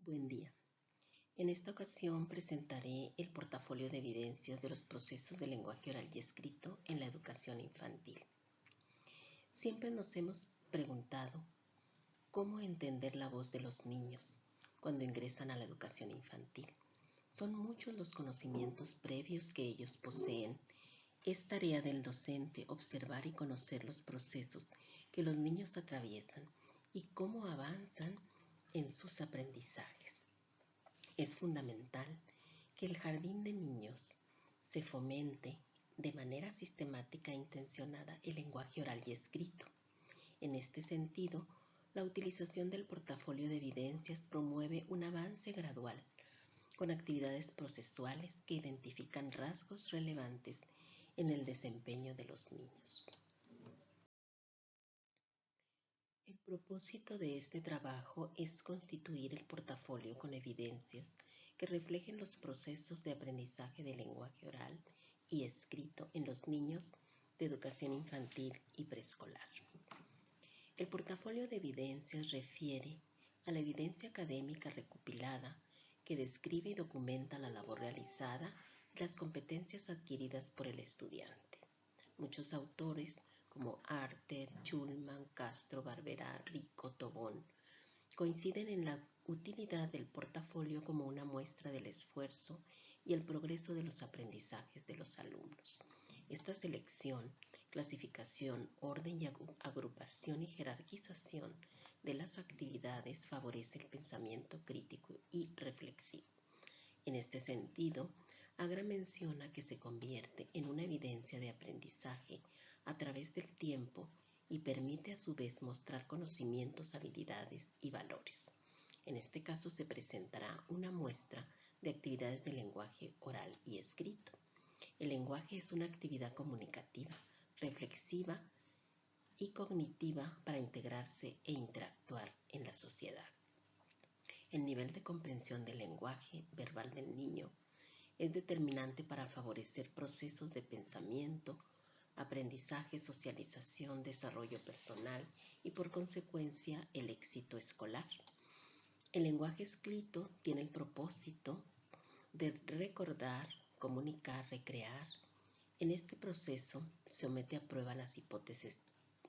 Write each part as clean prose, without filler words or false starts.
Buen día. En esta ocasión presentaré el portafolio de evidencias de los procesos de lenguaje oral y escrito en la educación infantil. Siempre nos hemos preguntado cómo entender la voz de los niños cuando ingresan a la educación infantil. Son muchos los conocimientos previos que ellos poseen. Es tarea del docente observar y conocer los procesos que los niños atraviesan y cómo avanzan en sus aprendizajes. Es fundamental que el jardín de niños se fomente de manera sistemática e intencionada el lenguaje oral y escrito. En este sentido, la utilización del portafolio de evidencias promueve un avance gradual con actividades procesuales que identifican rasgos relevantes en el desempeño de los niños. El propósito de este trabajo es constituir el portafolio con evidencias que reflejen los procesos de aprendizaje de lenguaje oral y escrito en los niños de educación infantil y preescolar. El portafolio de evidencias refiere a la evidencia académica recopilada que describe y documenta la labor realizada y las competencias adquiridas por el estudiante. Muchos autores como Arter, Schulman, Castro, Barberá, Rico, Tobón coinciden en la utilidad del portafolio como una muestra del esfuerzo y el progreso de los aprendizajes de los alumnos. Esta selección, clasificación, orden y agrupación y jerarquización de las actividades favorece el pensamiento crítico y reflexivo. En este sentido, Agra menciona que se convierte en una evidencia de aprendizaje a través del tiempo y permite a su vez mostrar conocimientos, habilidades y valores. En este caso se presentará una muestra de actividades de lenguaje oral y escrito. El lenguaje es una actividad comunicativa, reflexiva y cognitiva para integrarse e interactuar en la sociedad. El nivel de comprensión del lenguaje verbal del niño es determinante para favorecer procesos de pensamiento, aprendizaje, socialización, desarrollo personal y por consecuencia el éxito escolar. El lenguaje escrito tiene el propósito de recordar, comunicar, recrear. En este proceso se somete a prueba las hipótesis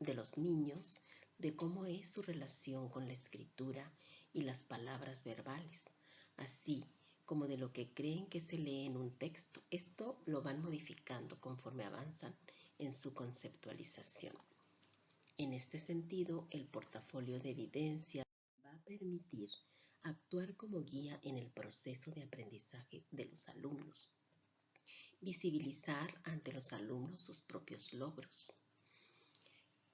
de los niños de cómo es su relación con la escritura y las palabras verbales, así como de lo que creen que se lee en un texto. Esto lo van modificando conforme avanzan en su conceptualización. En este sentido, el portafolio de evidencia va a permitir actuar como guía en el proceso de aprendizaje de los alumnos, visibilizar ante los alumnos sus propios logros,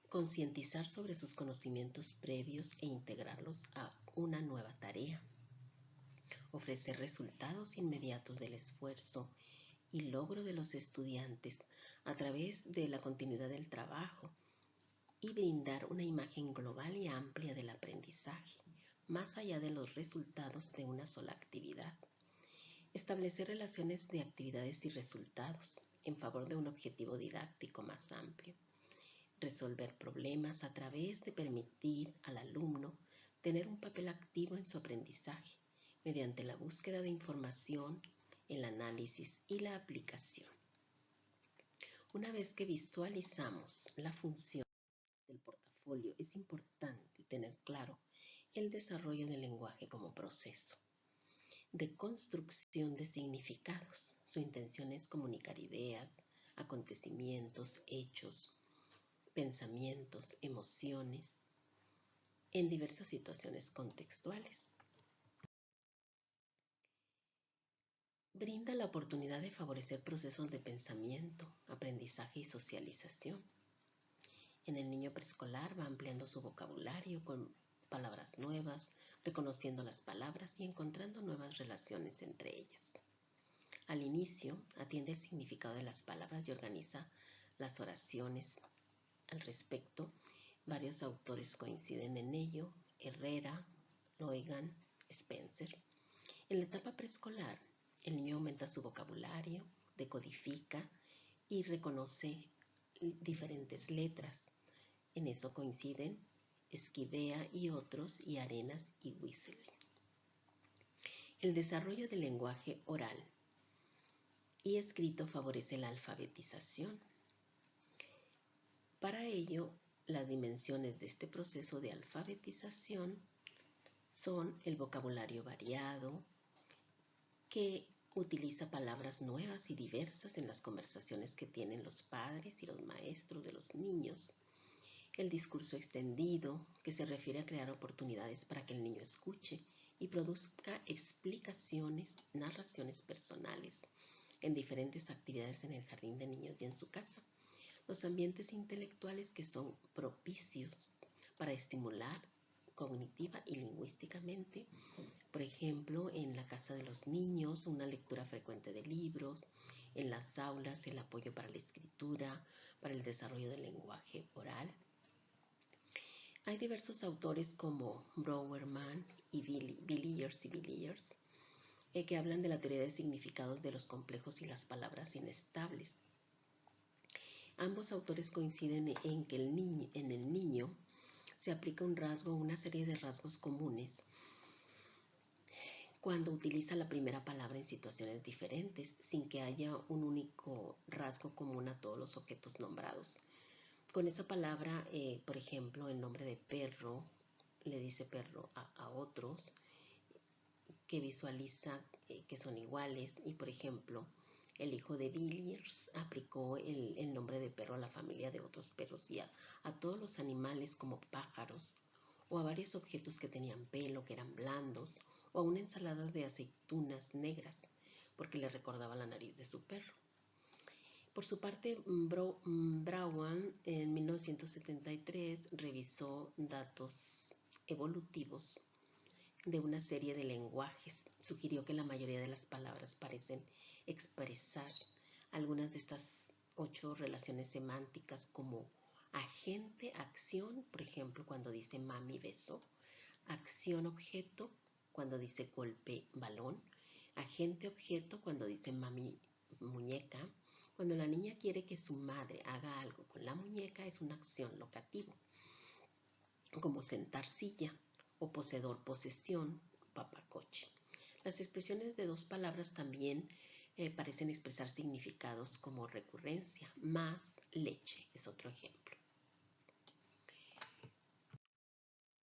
concientizar sobre sus conocimientos previos e integrarlos a una nueva tarea, ofrecer resultados inmediatos del esfuerzo y logro de los estudiantes a través de la continuidad del trabajo y brindar una imagen global y amplia del aprendizaje, más allá de los resultados de una sola actividad. Establecer relaciones de actividades y resultados en favor de un objetivo didáctico más amplio. Resolver problemas a través de permitir al alumno tener un papel activo en su aprendizaje mediante la búsqueda de información, el análisis y la aplicación. Una vez que visualizamos la función del portafolio, es importante tener claro el desarrollo del lenguaje como proceso de construcción de significados. Su intención es comunicar ideas, acontecimientos, hechos, pensamientos, emociones en diversas situaciones contextuales. Brinda la oportunidad de favorecer procesos de pensamiento, aprendizaje y socialización. En el niño preescolar va ampliando su vocabulario con palabras nuevas, reconociendo las palabras y encontrando nuevas relaciones entre ellas. Al inicio, atiende el significado de las palabras y organiza las oraciones. Al respecto, varios autores coinciden en ello: Herrera, Loigan, Spencer. En la etapa preescolar, el niño aumenta su vocabulario, decodifica y reconoce diferentes letras. En eso coinciden Esquivea y otros, y Arenas y Wissel. El desarrollo del lenguaje oral y escrito favorece la alfabetización. Para ello, las dimensiones de este proceso de alfabetización son el vocabulario variado, que utiliza palabras nuevas y diversas en las conversaciones que tienen los padres y los maestros de los niños. El discurso extendido, que se refiere a crear oportunidades para que el niño escuche y produzca explicaciones, narraciones personales en diferentes actividades en el jardín de niños y en su casa. Los ambientes intelectuales que son propicios para estimular cognitiva y lingüísticamente. Por ejemplo, en la casa de los niños, una lectura frecuente de libros, en las aulas, el apoyo para la escritura, para el desarrollo del lenguaje oral. Hay diversos autores como Brouwerman y Villiers que hablan de la teoría de significados de los complejos y las palabras inestables. Ambos autores coinciden en que en el niño se aplica un rasgo o una serie de rasgos comunes cuando utiliza la primera palabra en situaciones diferentes, sin que haya un único rasgo común a todos los objetos nombrados. Con esa palabra, por ejemplo, el nombre de perro, le dice perro a otros que visualiza que son iguales. Y por ejemplo, el hijo de Villiers aplicó el nombre de perro a la familia de otros perros y a todos los animales como pájaros, o a varios objetos que tenían pelo, que eran blandos, o a una ensalada de aceitunas negras, porque le recordaba la nariz de su perro. Por su parte, Brouwerman en 1973 revisó datos evolutivos de una serie de lenguajes. Sugirió que la mayoría de las palabras parecen expresar algunas de estas 8 relaciones semánticas como agente, acción, por ejemplo, cuando dice mami, beso; acción, objeto, cuando dice golpe, balón; agente, objeto, cuando dice mami, muñeca. Cuando la niña quiere que su madre haga algo con la muñeca, es una acción locativo, como sentar silla, o poseedor, posesión, papacoche. Las expresiones de 2 palabras también parecen expresar significados como recurrencia. Más leche es otro ejemplo.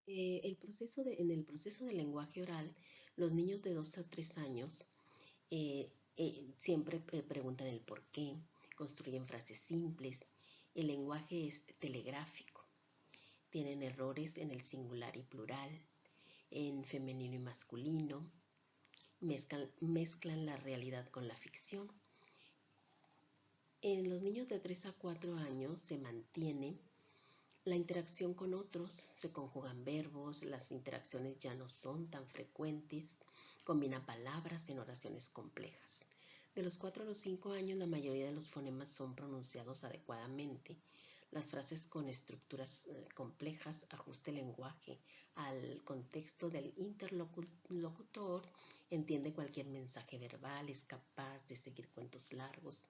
En el proceso del lenguaje oral, los niños de 2 a 3 años siempre preguntan el por qué, construyen frases simples. El lenguaje es telegráfico. Tienen errores en el singular y plural, en femenino y masculino. Mezclan la realidad con la ficción. En los niños de 3 a 4 años se mantiene la interacción con otros, se conjugan verbos, las interacciones ya no son tan frecuentes, combina palabras en oraciones complejas. De los 4 a los 5 años, la mayoría de los fonemas son pronunciados adecuadamente. Las frases con estructuras complejas ajusta el lenguaje al contexto del interlocutor, entiende cualquier mensaje verbal, es capaz de seguir cuentos largos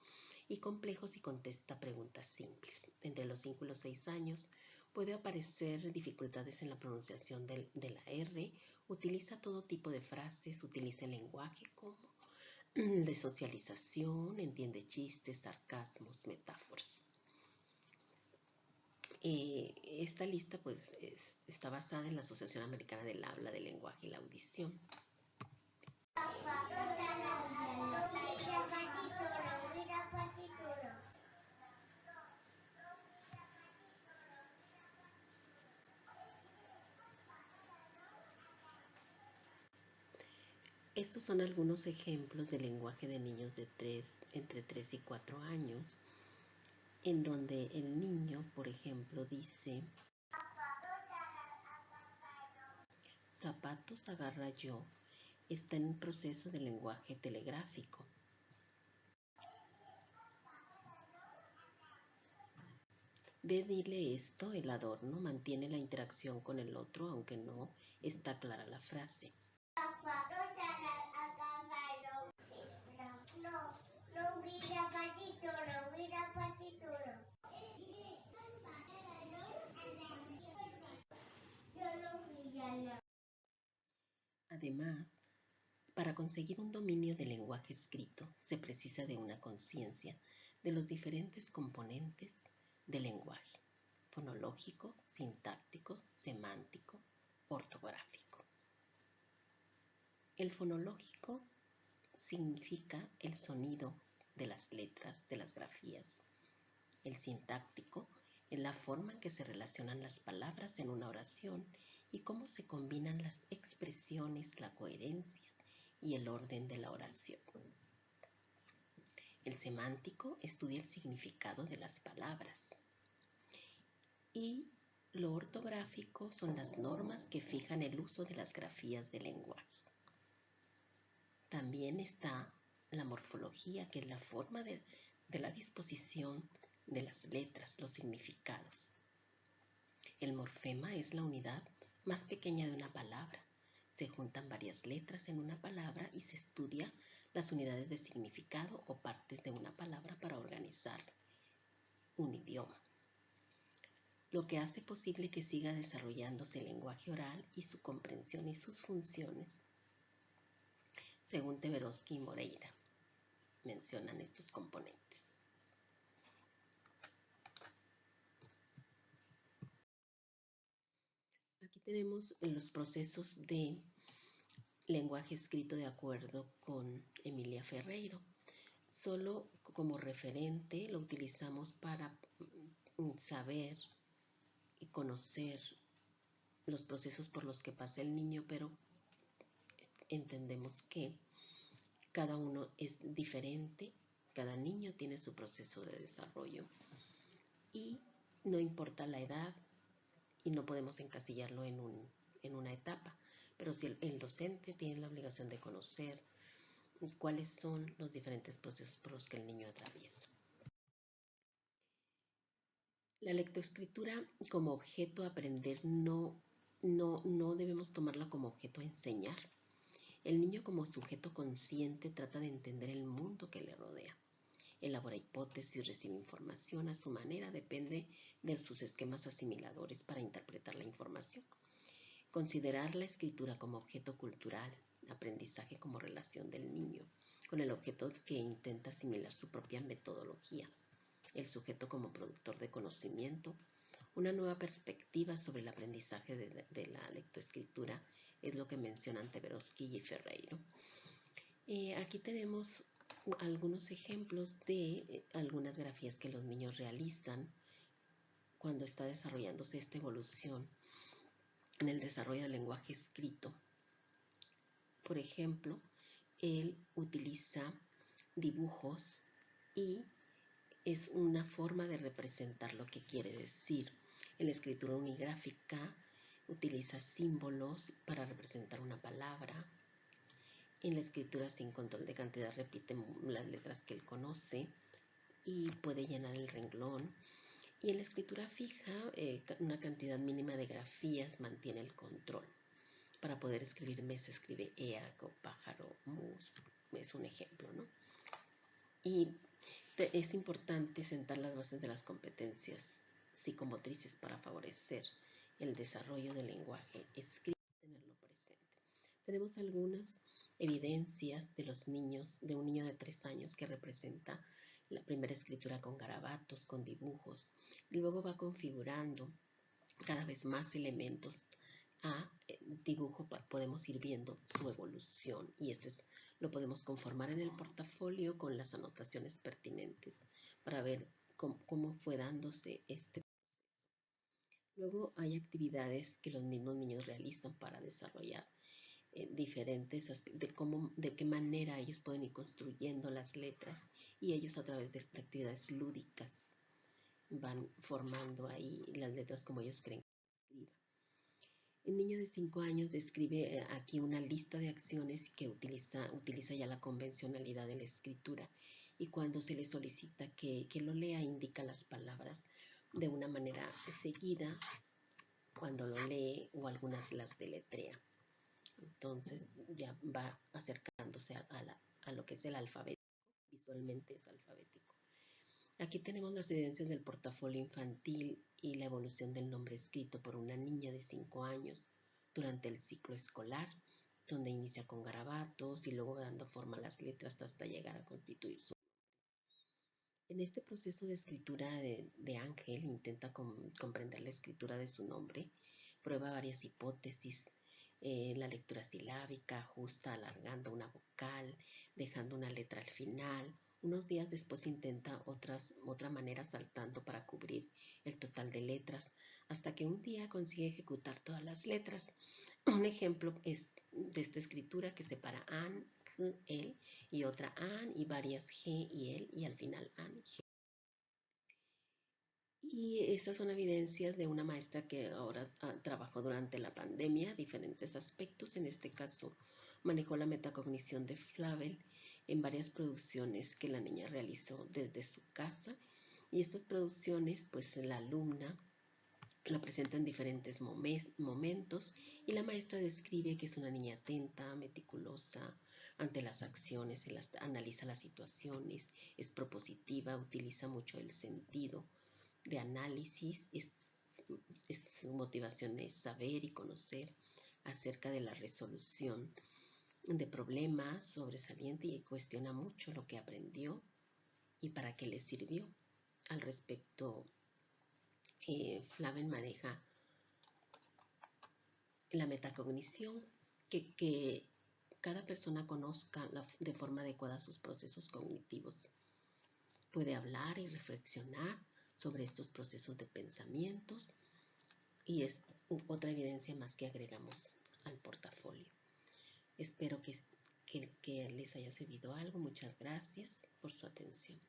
y complejos y contesta preguntas simples. Entre los 5 y los 6 años puede aparecer dificultades en la pronunciación de la R, utiliza todo tipo de frases, utiliza el lenguaje como de socialización, entiende chistes, sarcasmos, metáforas. Esta lista pues está basada en la Asociación Americana del Habla, del Lenguaje y la Audición. Estos son algunos ejemplos de lenguaje de niños de entre 3 y 4 años, en donde el niño, por ejemplo, dice: zapatos agarra yo, está en proceso de lenguaje telegráfico. Ve, dile esto, el adorno mantiene la interacción con el otro, aunque no está clara la frase. Además, Para conseguir un dominio del lenguaje escrito se precisa de una conciencia de los diferentes componentes del lenguaje: fonológico, sintáctico, semántico, ortográfico. El fonológico significa el sonido de las letras, de las grafías. El sintáctico es la forma en que se relacionan las palabras en una oración y cómo se combinan las expresiones, la coherencia y el orden de la oración. El semántico estudia el significado de las palabras. Y lo ortográfico son las normas que fijan el uso de las grafías del lenguaje. También está la morfología, que es la forma de la disposición de las letras, los significados. El morfema es la unidad más pequeña de una palabra. Se juntan varias letras en una palabra y se estudia las unidades de significado o partes de una palabra para organizar un idioma, lo que hace posible que siga desarrollándose el lenguaje oral y su comprensión y sus funciones, según Tversky y Moreira mencionan estos componentes. Aquí tenemos los procesos de lenguaje escrito de acuerdo con Emilia Ferreiro. Solo como referente lo utilizamos para saber y conocer los procesos por los que pasa el niño, pero entendemos que cada uno es diferente, cada niño tiene su proceso de desarrollo y no importa la edad y no podemos encasillarlo en una etapa, pero si el docente tiene la obligación de conocer cuáles son los diferentes procesos por los que el niño atraviesa. La lectoescritura como objeto a aprender no debemos tomarla como objeto a enseñar. El niño como sujeto consciente trata de entender el mundo que le rodea. Elabora hipótesis, recibe información a su manera, depende de sus esquemas asimiladores para interpretar la información. Considerar la escritura como objeto cultural, aprendizaje como relación del niño, con el objeto que intenta asimilar su propia metodología. El sujeto como productor de conocimiento, una nueva perspectiva sobre el aprendizaje de la lectoescritura es lo que mencionan Tversky y Ferreiro. Aquí tenemos algunos ejemplos de algunas grafías que los niños realizan cuando está desarrollándose esta evolución en el desarrollo del lenguaje escrito. Por ejemplo, él utiliza dibujos y es una forma de representar lo que quiere decir. En la escritura unigráfica utiliza símbolos para representar una palabra. En la escritura sin control de cantidad repite las letras que él conoce y puede llenar el renglón. Y en la escritura fija, una cantidad mínima de grafías mantiene el control. Para poder escribir mes escribe eaco, pájaro, mus, es un ejemplo, ¿no? Y es importante sentar las bases de las competencias psicomotrices para favorecer el desarrollo del lenguaje escrito, tenerlo presente. Tenemos algunas evidencias de los niños, de un niño de 3 años que representa la primera escritura con garabatos, con dibujos, y luego va configurando cada vez más elementos a dibujo, podemos ir viendo su evolución y lo podemos conformar en el portafolio con las anotaciones pertinentes para ver cómo fue dándose este proceso. Luego hay actividades que los mismos niños realizan para desarrollar diferentes de qué manera ellos pueden ir construyendo las letras y ellos a través de actividades lúdicas van formando ahí las letras como ellos creen que se escriba. El niño de 5 años describe aquí una lista de acciones que utiliza ya la convencionalidad de la escritura y cuando se le solicita que lo lea indica las palabras de una manera seguida cuando lo lee o algunas las deletrea. Entonces ya va acercándose a lo que es el alfabeto, visualmente es alfabético. Aquí tenemos las evidencias del portafolio infantil y la evolución del nombre escrito por una niña de 5 años durante el ciclo escolar. donde inicia con garabatos y luego dando forma a las letras hasta llegar a constituir su. En este proceso de escritura de Ángel intenta comprender la escritura de su nombre, prueba varias hipótesis, la lectura silábica, ajusta alargando una vocal, dejando una letra al final. Unos días después intenta otra manera saltando para cubrir el total de letras, hasta que un día consigue ejecutar todas las letras. Un ejemplo es de esta escritura que separa an, g, el, y otra an y varias g y el, y al final an, g. Y estas son evidencias de una maestra que ahora trabajó durante la pandemia diferentes aspectos. En este caso, manejó la metacognición de Flavel en varias producciones que la niña realizó desde su casa. Y estas producciones, pues la alumna la presenta en diferentes momentos y la maestra describe que es una niña atenta, meticulosa ante las acciones, analiza las situaciones, es propositiva, utiliza mucho el sentido de análisis, su motivación es saber y conocer acerca de la resolución de problemas sobresaliente y cuestiona mucho lo que aprendió y para qué le sirvió. Al respecto, Flaven maneja la metacognición, que cada persona conozca de forma adecuada sus procesos cognitivos. Puede hablar y reflexionar sobre estos procesos de pensamientos y es otra evidencia más que agregamos al portafolio. Espero que les haya servido algo. Muchas gracias por su atención.